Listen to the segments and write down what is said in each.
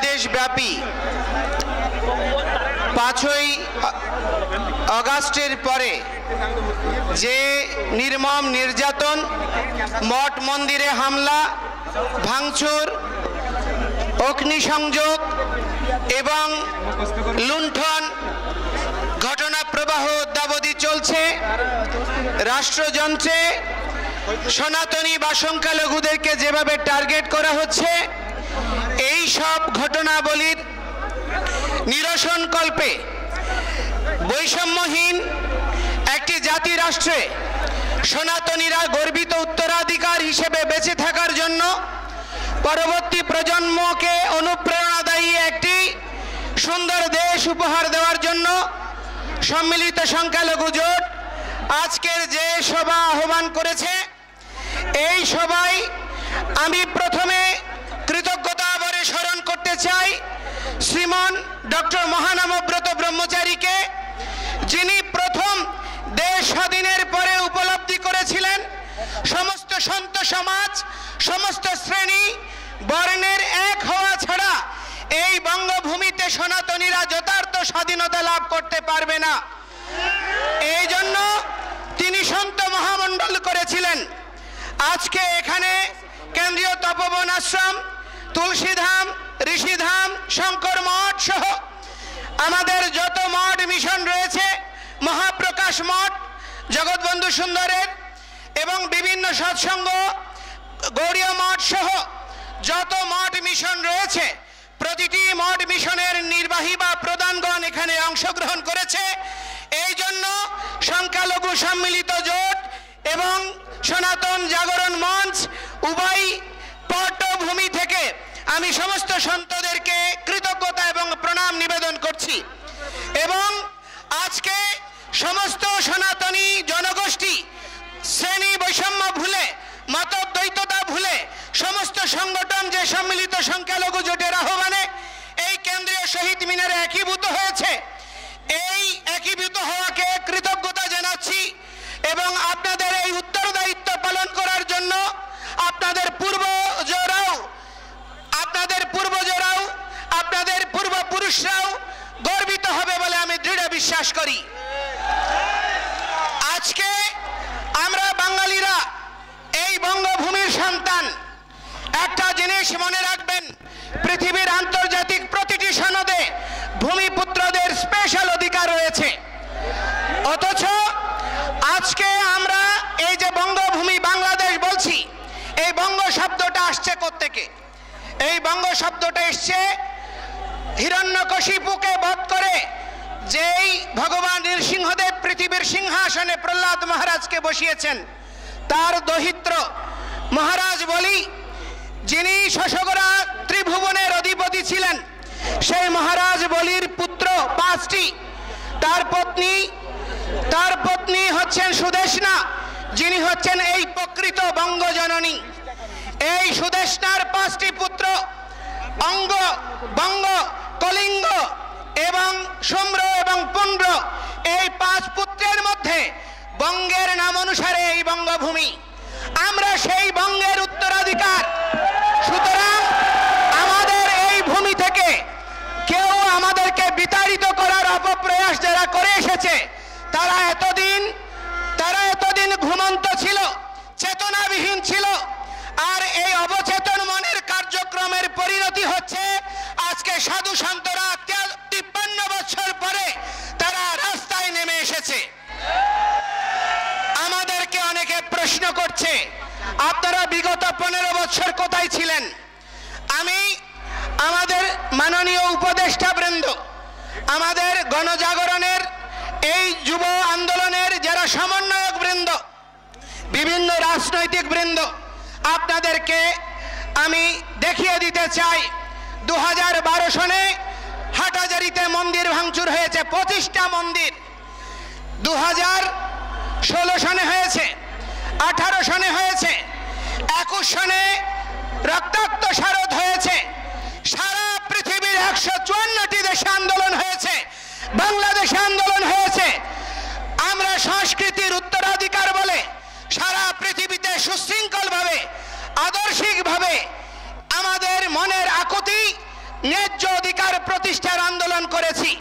দেশব্যাপী 5ই আগস্টের পরে যে নির্মম নির্যাতন, মঠ মন্দিরে হামলা, ভাঙচুর, অগ্নিসংযোগ এবং লুণ্ঠন ঘটনা প্রবাহ অদ্যাবধি চলছে, রাষ্ট্রযন্ত্রে সনাতনী বা সংখ্যালঘুদেরকে যেভাবে টার্গেট করা হচ্ছে, এই সব ঘটনাবলীর নিরসনকল্পে বৈষম্যহীন একটি জাতি রাষ্ট্রে সনাতনীরা গর্বিত উত্তরাধিকার হিসেবে বেঁচে থাকার জন্য, পরবর্তী প্রজন্মকে অনুপ্রেরণাদায়ী একটি সুন্দর দেশ উপহার দেওয়ার জন্য সম্মিলিত সংখ্যালঘু জোট আজকের যে সভা আহ্বান করেছে, এই সভায় আমি প্রথমে কৃতজ্ঞতা ভরে স্মরণ করতে চাই শ্রীমান ডক্টর মহানামব্রত ব্রহ্মচারীকে, যিনি প্রথম দেশ স্বাধীনের পরে উপলব্ধি করেছিলেন সমস্ত সন্ত সমাজ, সমস্ত শ্রেণী বর্ণের এক হওয়া ছাড়া এই বঙ্গভূমিতে সনাতনীরা যথার্থ স্বাধীনতা লাভ করতে পারবে না। এই জন্য তিনি সন্ত মহামণ্ডল করেছিলেন। আজকে এখানে কেন্দ্রীয় তপবন আশ্রম, তুলসীধাম, ঋষিধাম, শঙ্কর মঠ সহ আমাদের যত মঠ মিশন রয়েছে, মহাপ্রকাশ মঠ, জগৎবন্ধু সুন্দরের এবং বিভিন্ন সৎসঙ্গ, গৌড়ীয় মঠ সহ যত মঠ মিশন রয়েছে, প্রতিটি মঠ মিশনের নির্বাহী বা প্রধানগণ এখানে অংশগ্রহণ করেছে। এই জন্য সংখ্যালঘু সম্মিলিত জোট এবং সনাতন জাগরণ মঞ্চ উভয় পটভূমি থেকে আমি সমস্ত সন্তদেরকে কৃতজ্ঞতা এবং প্রণাম নিবেদন করছি। এবং আজকে সমস্ত সনাতনী জনগোষ্ঠী শ্রেণী বৈষম্য ভুলে, মতদ্বৈততা ভুলে সমস্ত সংগঠন যে সম্মিলিত সংখ্যালঘু জোটের আহ্বানে এই কেন্দ্রীয় শহীদ মিনারে একীভূত হয়েছে, এই একীভূত হওয়াকে কৃতজ্ঞতা জানাচ্ছি। এবং আপনাদের এই উত্তরদায়িত্ব পালন করার জন্য আপনাদের পূর্বজরাও, আপনাদের পূর্বপুরুষরাও গর্বিত হবে বলে আমি দৃঢ় বিশ্বাস করি। আজকে আমরা বাঙালিরা এই বঙ্গভূমির সন্তান। একটা জিনিস মনে রাখবেন, পৃথিবীর আন্তর্জাতিক প্রতিটি সনদে ভূমিপুত্রদের স্পেশাল অধিকার রয়েছে, অথচ আজকে আমরা এই যে বঙ্গভূমি বাংলাদেশ বলছি, এই বঙ্গ শব্দটা আসছে কোত্থেকে? এই বঙ্গ শব্দটা এসছে হিরণ্যকশিপুকে বধ করে যেই ভগবান নৃসিংহদেব পৃথিবীর সিংহাসনে প্রহ্লাদ মহারাজকে বসিয়েছেন, তার দহিত্র মহারাজ বলি, যিনি শশগরা ত্রিভুবনের অধিপতি ছিলেন, সেই মহারাজ বলির পুত্র 5টি। তার পত্নী হচ্ছেন সুদেষ্ণা, যিনি হচ্ছেন এই প্রকৃত বঙ্গজননী। এই সুদেষ্ণার 5টি পুত্র অঙ্গ, বঙ্গ, কলিঙ্গ এবং সম্র এবং পুণ্ড্র, এই 5 পুত্রের মধ্যে বঙ্গের নাম অনুসারে এই বঙ্গভূমি। আমরা সেই বঙ্গের উত্তরাধিকার। সুতরাং আমাদের এই ভূমি থেকে কেউ আমাদেরকে বিতাড়িত করার অপপ্রয়াস যারা করে এসেছে, তারা এতদিন ঘুমন্ত ছিল, চেতনাবিহীন ছিল। আর এই অবচেতন মনের কার্যক্রমের পরিণতি হচ্ছে আজকে সাধু সন্তরা 53 বছর পরে তারা রাস্তায় নেমে এসেছে। আমাদেরকে অনেকে প্রশ্ন করছে, আপনারা বিগত 15 বছর কোথায় ছিলেন? আমি আমাদের মাননীয় উপদেষ্টা বৃন্দ, আমাদের গণজাগরণের এই যুব আন্দোলনের যারা সমন্বয়ক বৃন্দ, বিভিন্ন রাজনৈতিক বৃন্দ, আপনাদেরকে আমি দেখিয়ে দিতে চাই 2012 সনে হাটহাজারীতে মন্দির ভাঙচুর হয়েছে, 25টা মন্দির। 2016 সনে হয়েছে, 18 সনে হয়েছে, 21 সনে রক্তাক্ত শারদ হয়েছে। সারা পৃথিবীর 154টি দেশে আন্দোলন হয়েছে, বাংলাদেশে আন্দোলন হয়েছে। আমরা সংস্কৃতির উত্তরাধিকার বলে সারা পৃথিবীতে সুশৃঙ্খলভাবে, আদর্শিকভাবে আমাদের মনের আকুতি ন্যায্য অধিকার প্রতিষ্ঠার আন্দোলন করেছি।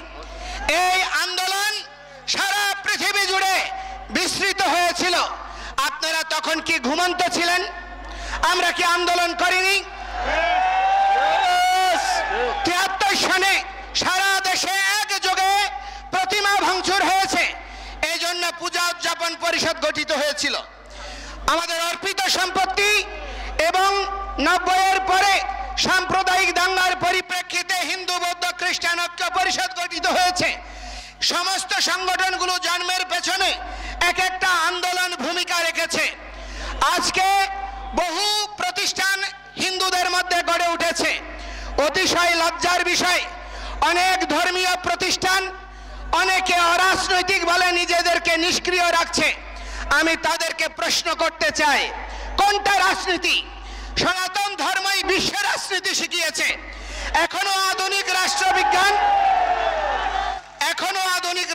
এই আন্দোলন সারা পৃথিবী জুড়ে বিস্তৃত হয়েছিল। আপনারা তখন কি ঘুমন্ত ছিলেন? আমরা কি আন্দোলন করিনি? 73 সনে সারা দেশে একযোগে প্রতিমা ভাঙচুর হয়েছে। এই জন্য পূজা উদযাপন পরিষদ গঠিত হয়েছিল। আমাদের অর্পিত সম্পত্তি এবং 90-এর পরে সাম্প্রদায়িক দাঙ্গার পরিপ্রেক্ষিতে হিন্দু বৌদ্ধ খ্রিস্টান ঐক্য পরিষদ গঠিত হয়েছে। সমস্ত সংগঠনগুলো জন্মের পেছনে এক একটা আন্দোলন ভূমিকা রেখেছে। আজকে বহু প্রতিষ্ঠান হিন্দুদের মধ্যে গড়ে উঠেছে। অতিশয় লজ্জার বিষয়, অনেক ধর্মীয় প্রতিষ্ঠান অনেকে অরাজনৈতিক বলে নিজেদেরকে নিষ্ক্রিয় রাখছে। আমি তাদেরকে প্রশ্ন করতে চাই, কোনটা রাজনীতি? সনাতন ধর্মই বিশ্ব রাজনীতি শিখিয়েছে। এখনো আধুনিক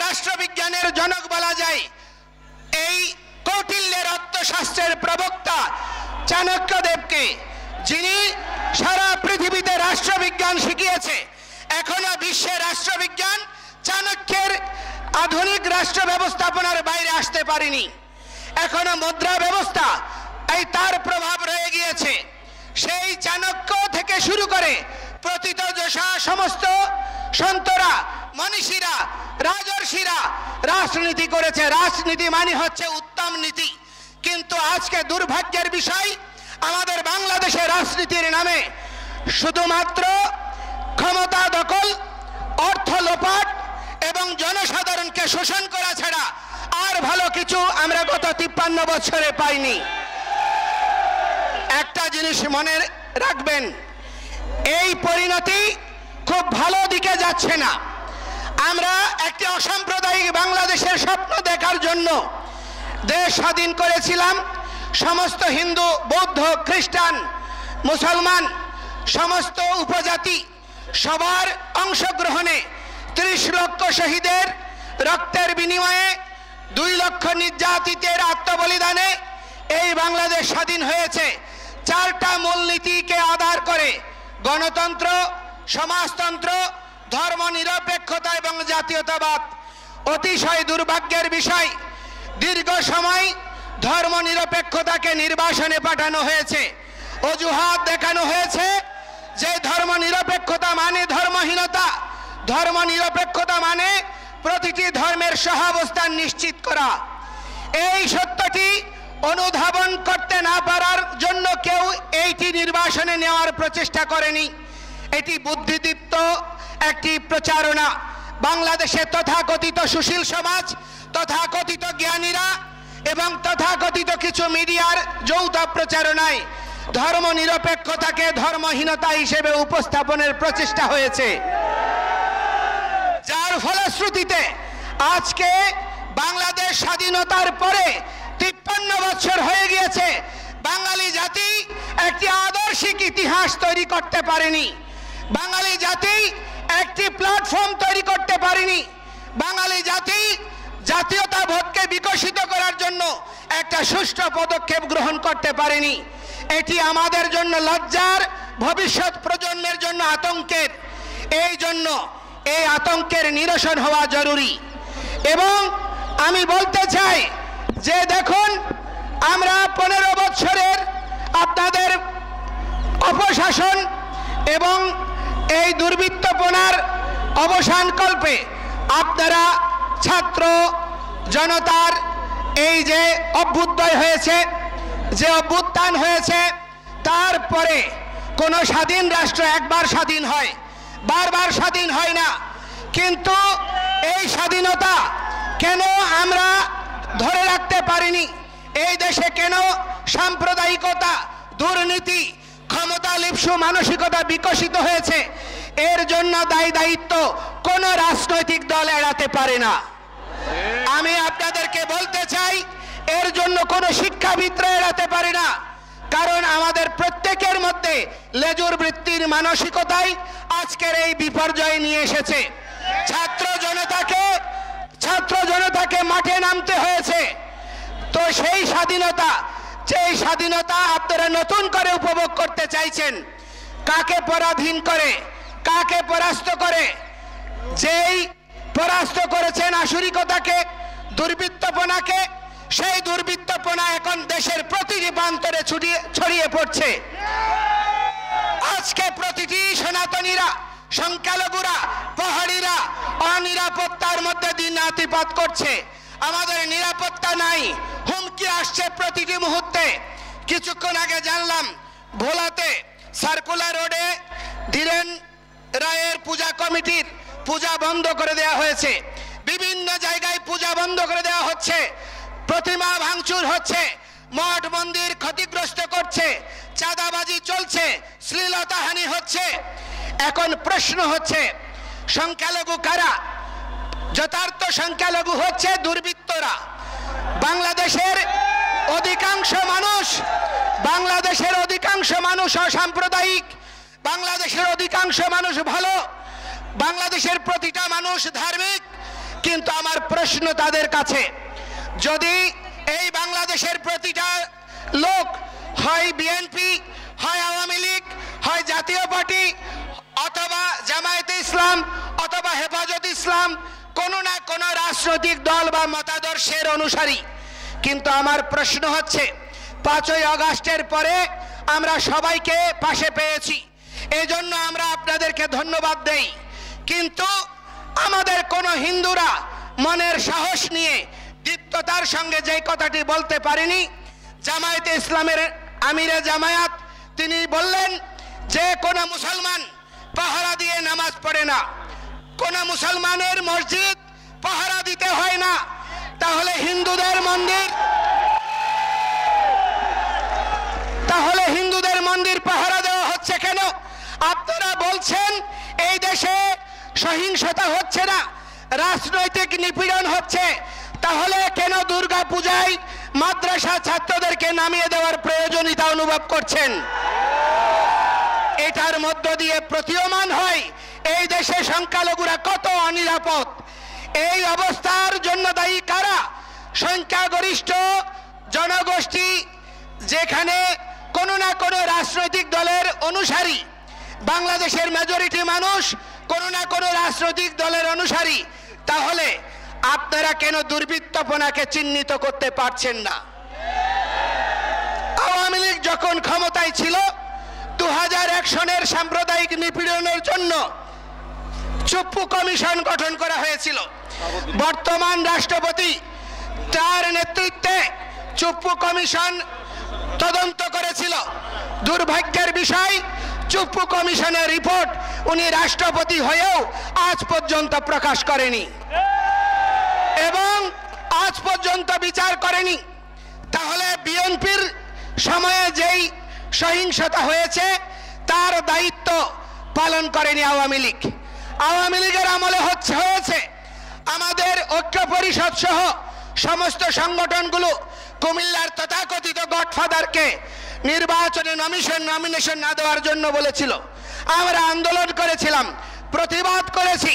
রাষ্ট্রবিজ্ঞানের জনক বলা যায় এই কৌটিল্যের অর্থশাস্ত্রের প্রবক্তা চাণক্যদেবকে, যিনি সারা পৃথিবীতে রাষ্ট্রবিজ্ঞান শিখিয়েছে। এখনো বিশ্বের রাষ্ট্রবিজ্ঞান চাণক্যের আধুনিক রাষ্ট্র ব্যবস্থাপনার বাইরে আসতে পারেনি। এখনো মুদ্রা ব্যবস্থা এই তার প্রভাব রয়ে গিয়েছে। সেই চাণক্য থেকে শুরু করে প্রথিত যশা সমস্ত সন্তরা, মনীষীরা, রাজর্ষিরা রাজনীতি করেছে। রাজনীতি মানে হচ্ছে উত্তম নীতি। কিন্তু আজকে দুর্ভাগ্যের বিষয়, আমাদের বাংলাদেশের রাজনীতির নামে শুধুমাত্র ক্ষমতা দখল, অর্থ লোপাট এবং জনসাধারণকে শোষণ করা ছাড়া আর ভালো কিছু আমরা গত 53 বছরে পাইনি। একটা জিনিস মনে রাখবেন, এই পরিণতি খুব ভালো দিকে যাচ্ছে না। আমরা একটি অসাম্প্রদায়িক বাংলাদেশের স্বপ্ন দেখার জন্য দেশ স্বাধীন করেছিলাম। সমস্ত হিন্দু, বৌদ্ধ, খ্রিস্টান, মুসলমান, সমস্ত উপজাতি সবার অংশগ্রহণে 30 লক্ষ শহীদের রক্তের বিনিময়ে 2 লক্ষ নির্যাতিতের আত্মবলিদানে এই বাংলাদেশ স্বাধীন হয়েছে। 4টা মূলনীতিকে আধার করে গণতন্ত্র, সমাজতন্ত্র, ধর্মনিরপেক্ষতা এবং জাতীয়তাবাদ। অতিশয় দুর্ভাগ্যের বিষয়, দীর্ঘ সময় ধর্মনিরপেক্ষতাকে নির্বাসনে পাঠানো হয়েছে। অজুহাত দেখানো হয়েছে যে ধর্মনিরপেক্ষতা মানে ধর্মহীনতা, ধর্মনিরপেক্ষতা মানে প্রতিটি ধর্মের সহাবস্থান নিশ্চিত করা। এই সত্যটি অনুধাবন করতে না পারার জন্য কেউ এইটি নির্বাসনে নেওয়ার প্রচেষ্টা করেনি। এটি বুদ্ধিদীপ্ত একটি প্রচারণা। বাংলাদেশে তথাকথিত সুশীল সমাজ, তথাকথিত জ্ঞানীরা এবং তথাকথিত কিছু মিডিয়ার যৌথ প্রচারণায় ধর্মনিরপেক্ষতাকে ধর্মহীনতা হিসেবে উপস্থাপনের প্রচেষ্টা হয়েছে, যার ফলশ্রুতিতে আজকে বাংলাদেশ স্বাধীনতার পরে 53 বছর হয়ে গিয়েছে, বাঙালি জাতি একটি আদর্শিক ইতিহাস তৈরি করতে পারেনি। বাঙালি জাতি একটি প্ল্যাটফর্ম তৈরি করতে পারেনি। বাঙালি জাতি জাতীয়তাবোধকে বিকশিত করার জন্য একটা সুষ্ঠু পদক্ষেপ গ্রহণ করতে পারেনি। এটি আমাদের জন্য লজ্জার, ভবিষ্যৎ প্রজন্মের জন্য আতঙ্কের। এই জন্য এই আতঙ্কের নিরসন হওয়া জরুরি। এবং আমি বলতে চাই যে দেখুন, আমরা 15 বছরের আপনাদের অপশাসন এবং এই দুর্বৃত্তপনার অবসান কল্পে আপনারা ছাত্র জনতার এই যে অভ্যুদয় হয়েছে, যে অভ্যুত্থান হয়েছে, তারপরে কোন স্বাধীন রাষ্ট্র একবার স্বাধীন হয়, বারবার স্বাধীন হয় না। কিন্তু এই স্বাধীনতা কেন আমরা ধরে রাখতে পারিনি? এই দেশে কেন সাম্প্রদায়িকতা, দুর্নীতি, ক্ষমতা লিপ্সু মানসিকতা বিকশিত হয়েছে? এর জন্য দায়িত্ব কোন রাজনৈতিক দল এড়াতে পারে না। আমি আপনাদেরকে বলতে চাই, এর জন্য কোন শিক্ষাবিদরা এড়াতে পারে না। কারণ আমাদের প্রত্যেকের মধ্যে লেজুর বৃত্তির মানসিকতাই আজকের এই বিপর্যয় নিয়ে এসেছে। ছাত্র জনতাকে মাঠে নামতে হয়েছে। তো সেই স্বাধীনতা আপনারা নতুন করে উপভোগ করতে চাইছেন। কাকে পরাধীন করে? কাকে পরাস্ত করে? যেই পরাস্ত করেছেন আসুরিকতাকে, দুর্বৃত্তপনাকে, সেই দুর্বৃত্তপনা এখন দেশের প্রতিটি প্রান্তরে ছড়িয়ে পড়ছে। আজকে প্রতিটি সনাতনীরা, সংখ্যালঘুরা, পাহাড়িরা অনিরাপত্তার মধ্যে দিন রাতিপাত করছে। আমাদের নিরাপত্তা নাই, হুমকি আসছে প্রতিটি মুহূর্তে। কিছুক্ষণ আগে জানলাম ভোলাতে সার্কুলার রোডে ধীরেন রায়ের পূজা কমিটির পূজা বন্ধ করে দেওয়া হয়েছে। বিভিন্ন জায়গায় পূজা বন্ধ করে দেওয়া হচ্ছে, প্রতিমা ভাঙচুর হচ্ছে, মঠ মন্দির ক্ষতিগ্রস্ত করছে, চাঁদাবাজি চলছে, শ্লীলতাহানি হচ্ছে। এখন প্রশ্ন হচ্ছে সংখ্যালঘু কারা? যথার্থ সংখ্যালঘু হচ্ছে দুর্বৃত্তরা। বাংলাদেশের অধিকাংশ মানুষ অসাম্প্রদায়িক, বাংলাদেশের অধিকাংশ মানুষ ভালো, বাংলাদেশের প্রতিটা মানুষ ধার্মিক। কিন্তু আমার প্রশ্ন তাদের কাছে, যদি এই বাংলাদেশের প্রতিটা লোক হয় বিএনপি, হয় আওয়ামী লীগ, হয় জাতীয় পার্টি, অথবা জামায়াতে ইসলাম, অথবা হেফাজত ইসলাম, কোনো না কোনো রাজনৈতিক দল বা মতাদর্শের অনুসারী, কিন্তু আমার প্রশ্ন হচ্ছে 5ই আগস্টের পরে আমরা সবাইকে পাশে পেয়েছি, এজন্য আমরা আপনাদেরকে ধন্যবাদ দেই। কিন্তু আমাদের কোনো হিন্দুরা মনের সাহস নিয়ে দীপ্ততার সঙ্গে যেই কথাটি বলতে পারেনি, জামায়াতে ইসলামের আমিরে জামায়াত তিনি বললেন যে কোনো মুসলমান পাহারা দিয়ে নামাজ পড়ে না, কোনো মুসলমানের মসজিদ পাহারা দিতে হয় না, তাহলে হিন্দুদের মন্দির পাহারা দেওয়া হচ্ছে কেন? আপনারা বলছেন এই দেশে সহিংসতা হচ্ছে না, রাজনৈতিক নিপীড়ন হচ্ছে, তাহলে কেন দুর্গা পূজায় মাদ্রাসা ছাত্রদেরকে নামিয়ে দেওয়ার প্রয়োজনীয়তা অনুভব করছেন? এটার মধ্য দিয়ে প্রতীয়মান হয় এই দেশে সংখ্যালঘুরা কত অনিরাপদ। এই অবস্থার জন্য দায়ী কারা? সংখ্যাগরিষ্ঠ জনগোষ্ঠী, যেখানে কোনো না কোনো রাজনৈতিক দলের অনুসারী। বাংলাদেশের মেজরিটি মানুষ কোনো না কোনো রাজনৈতিক দলের অনুসারী। তাহলে আপনারা কেন দুর্বৃত্তপনাকে চিহ্নিত করতে পারছেন না? আওয়ামী লীগ যখন ক্ষমতায় ছিল 2001 সনের সাম্প্রদায়িক নিপীড়নের জন্য চুপ্পু কমিশন গঠন করা হয়েছিল। বর্তমান রাষ্ট্রপতি তার নেতৃত্বে চুপ্পু কমিশন তদন্ত করেছিল। দুর্ভাগ্যের বিষয়, চুপ্পু কমিশনের রিপোর্ট উনি রাষ্ট্রপতি হয়েও আজ পর্যন্ত প্রকাশ করেনি এবং আজ পর্যন্ত বিচার করেনি। তাহলে বিএনপির সময়ে যেই সহিংসতা হয়েছে তার দায়িত্ব পালন করেনি আওয়ামী লীগ। আওয়ামী লীগের আমলে হয়েছে আমাদের ঐক্য পরিষদ সহ সমস্ত সংগঠনগুলো কুমিল্লার তথাকথিত গডফাদারকে নির্বাচনে নমিনেশন না দেওয়ার জন্য বলেছিল। আমরা আন্দোলন করেছিলাম, প্রতিবাদ করেছি,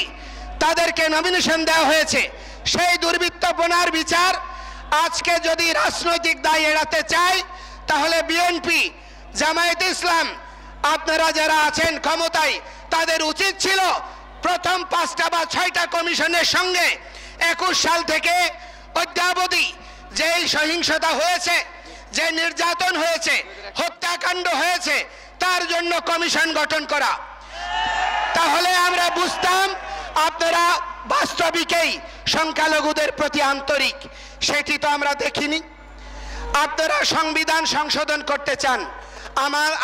তাদেরকে নমিনেশন দেওয়া হয়েছে। সেই দুর্বৃত্তপনার বিচার আজকে যদি রাজনৈতিক দায় এড়াতে চায়, তাহলে বিএনপি, জামায়াতে ইসলাম, আপনারা যারা আছেন ক্ষমতায়, তাদের উচিত ছিল প্রথম 5টা বা 6টা কমিশনের সঙ্গে 21 সাল থেকে অদ্যাবধি যে সহিংসতা হয়েছে, যে নির্যাতন হয়েছে, হত্যাকাণ্ড হয়েছে, তার জন্য কমিশন গঠন করা। তাহলে আমরা বুঝতাম আপনারা বাস্তবিকই সংখ্যালঘুদের প্রতি আন্তরিক। সেটি তো আমরা দেখিনি। আপনারা সংবিধান সংশোধন করতে চান,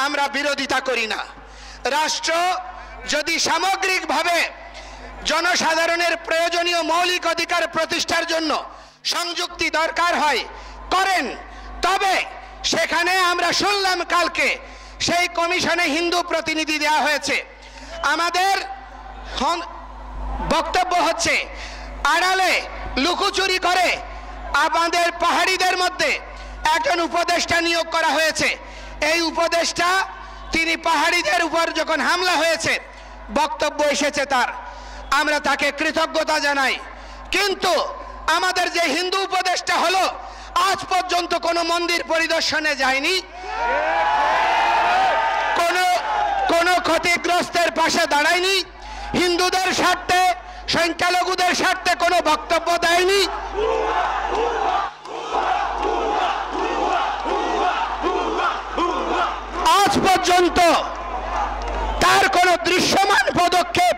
আমরা বিরোধিতা করি না। রাষ্ট্র যদি সামগ্রিকভাবে জনসাধারণের প্রয়োজনীয় মৌলিক অধিকার প্রতিষ্ঠার জন্য সংযুক্তি দরকার হয়, করেন। তবে সেখানে আমরা শুনলাম কালকে সেই কমিশনে হিন্দু প্রতিনিধি দেওয়া হয়েছে। আমাদের বক্তব্য হচ্ছে আড়ালে লুকোচুরি করে আমাদের পাহাড়িদের মধ্যে একজন উপদেষ্টা নিয়োগ করা হয়েছে। এই উপদেষ্টা তিনি পাহাড়িদের উপর যখন হামলা হয়েছে বক্তব্য এসেছে তার, আমরা তাকে কৃতজ্ঞতা জানাই। কিন্তু আমাদের যে হিন্দু উপদেষ্টা হলো, আজ পর্যন্ত কোনো মন্দির পরিদর্শনে যায়নি, কোনো ক্ষতিগ্রস্তের পাশে দাঁড়ায়নি, হিন্দুদের স্বার্থে সংখ্যালঘুদের স্বার্থে কোনো বক্তব্য দেয়নি। আজ পর্যন্ত তার কোনো দৃশ্যমান পদক্ষেপ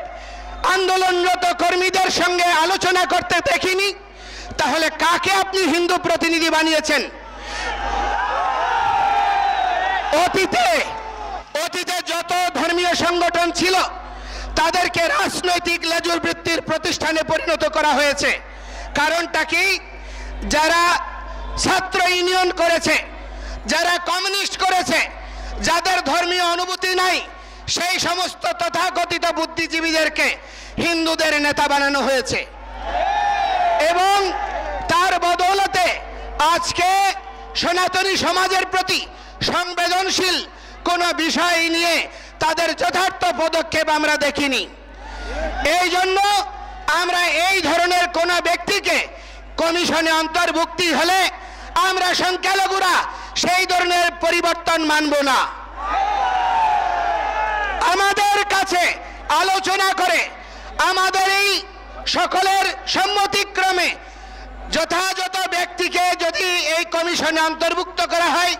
আন্দোলনরত কর্মীদের সঙ্গে আলোচনা করতে দেখিনি। তাহলে কাকে আপনি হিন্দু প্রতিনিধি বানিয়েছেন? অতীতে যত ধর্মীয় সংগঠন ছিল তাদেরকে রাজনৈতিক লেজুর বৃত্তির প্রতিষ্ঠানে পরিণত করা হয়েছে। কারণটা কি? যারা ছাত্র ইউনিয়ন করেছে, যারা কমিউনিস্ট করেছে, যাদের ধর্মীয় অনুভূতি নাই, সেই সমস্ত তথাকথিত বুদ্ধিজীবীদেরকে হিন্দুদের নেতা বানানো হয়েছে। এবং তার বদৌলতে আজকে সনাতনী সমাজের প্রতি সংবেদনশীল কোনো বিষয় নিয়ে তাদের যথার্থ পদক্ষেপ আমরা দেখিনি। এই জন্য আমরা এই ধরনের কোনো ব্যক্তিকে কমিশনে অন্তর্ভুক্তি হলে আমরা সংখ্যালঘুরা সেই ধরনের পরিবর্তন মানব না। আমাদের কাছে আলোচনা করে আমাদের এই সকলের সম্মতিক্রমে যথাযথ ব্যক্তিকে যদি এই কমিশনে অন্তর্ভুক্ত করা হয়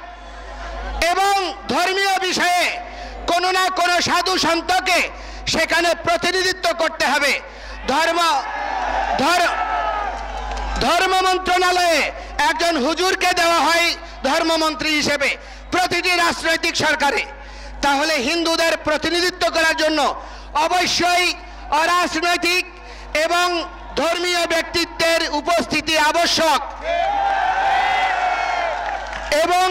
এবং ধর্মীয় বিষয়ে কোনো না কোনো সাধু সন্তকে সেখানে প্রতিনিধিত্ব করতে হবে। ধর্ম মন্ত্রণালয়ে একজন হুজুরকে দেওয়া হয় ধর্মমন্ত্রী হিসেবে প্রতিটি রাজনৈতিক সরকারে। তাহলে হিন্দুদের প্রতিনিধিত্ব করার জন্য অবশ্যই অরাজনৈতিক এবং ধর্মীয় ব্যক্তিত্বের উপস্থিতি আবশ্যক। এবং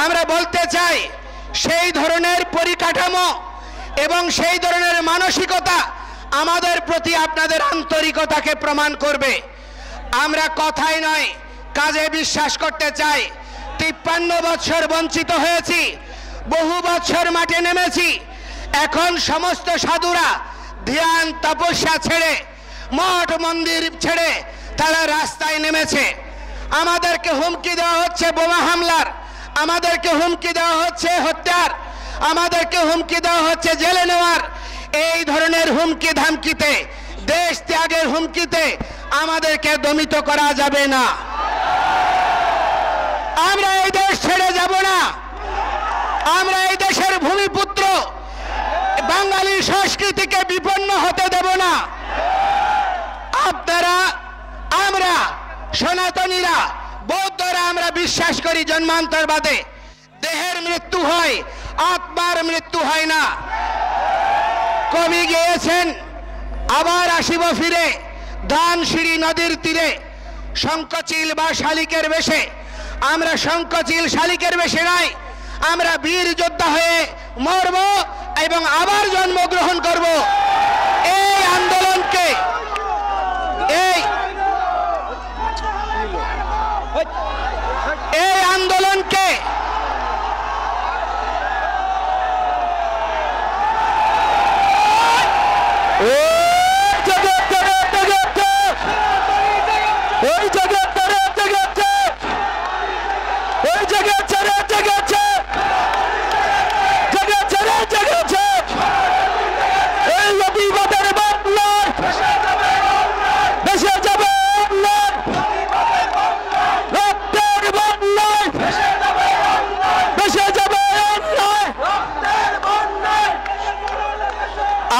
আমরা বলতে চাই, সেই ধরনের পরিকাঠামো এবং সেই ধরনের মানসিকতা আমাদের প্রতি আপনাদের আন্তরিকতাকে প্রমাণ করবে। আমরা কথাই নয় কাজে বিশ্বাস করতে চাই। 53 বছর বঞ্চিত হয়েছি, বহু বছর মাঠে নেমেছি। এখন সমস্ত সাধুরা ধ্যান তপস্যা ছেড়ে, মঠ মন্দির ছেড়ে তারা রাস্তায় নেমেছে। আমাদেরকে হুমকি দেওয়া হচ্ছে বোমা হামলার, আমাদেরকে হুমকি দেওয়া হচ্ছে হত্যার, আমাদেরকে হুমকি দেওয়া হচ্ছে জেলে নেওয়ার। এই ধরনের হুমকি ধামকিতে, দেশ ত্যাগের হুমকিতে আমাদেরকে দমিত করা যাবে না। আমরা এই দেশ ছেড়ে যাব না। আমরা এই দেশের ভূমিপুত্র, বাঙালি সংস্কৃতিকে বিপন্ন হতে দেব না। আপনারা, আমরা সনাতনীরা, বৌদ্ধরা আমরা বিশ্বাস করি জন্মান্তরবাদে। দেহের মৃত্যু হয়, আত্মার মৃত্যু হয় না। কবি গেয়েছেন, আবার আসিব ফিরে ধানসিঁড়ি নদীর তীরে, শঙ্খচিল বা শালিকের বেশে। আমরা শঙ্খচিল শালিকের বেশে নাই, আমরা বীর যোদ্ধা হয়ে মরব এবং আবার জন্মগ্রহণ করব। এই আন্দোলনকে, এই আন্দোলনকে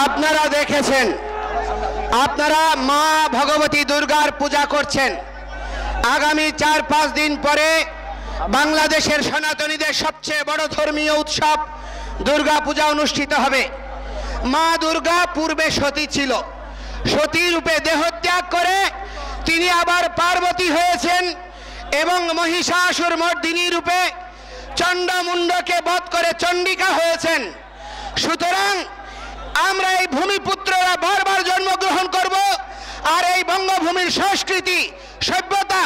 আপনারা দেখেছেন, আপনারা মা ভগবতী দুর্গার পূজা করছেন। আগামী 4-5 দিন পরে বাংলাদেশের সনাতনীদের সবচেয়ে বড় ধর্মীয় উৎসব দুর্গা পূজা অনুষ্ঠিত হবে। মা দুর্গা পূর্বে সতী ছিল, সতী রূপে দেহত্যাগ করে তিনি আবার পার্বতী হয়েছেন এবং মহিষাসুর মর্দিনী রূপে চণ্ডমুণ্ডকে বধ করে চণ্ডিকা হয়েছেন। সুতরাং আমরা এই ভূমিপুত্ররা বারবার জন্মগ্রহণ করব আর এই বঙ্গভূমির সংস্কৃতি, সভ্যতা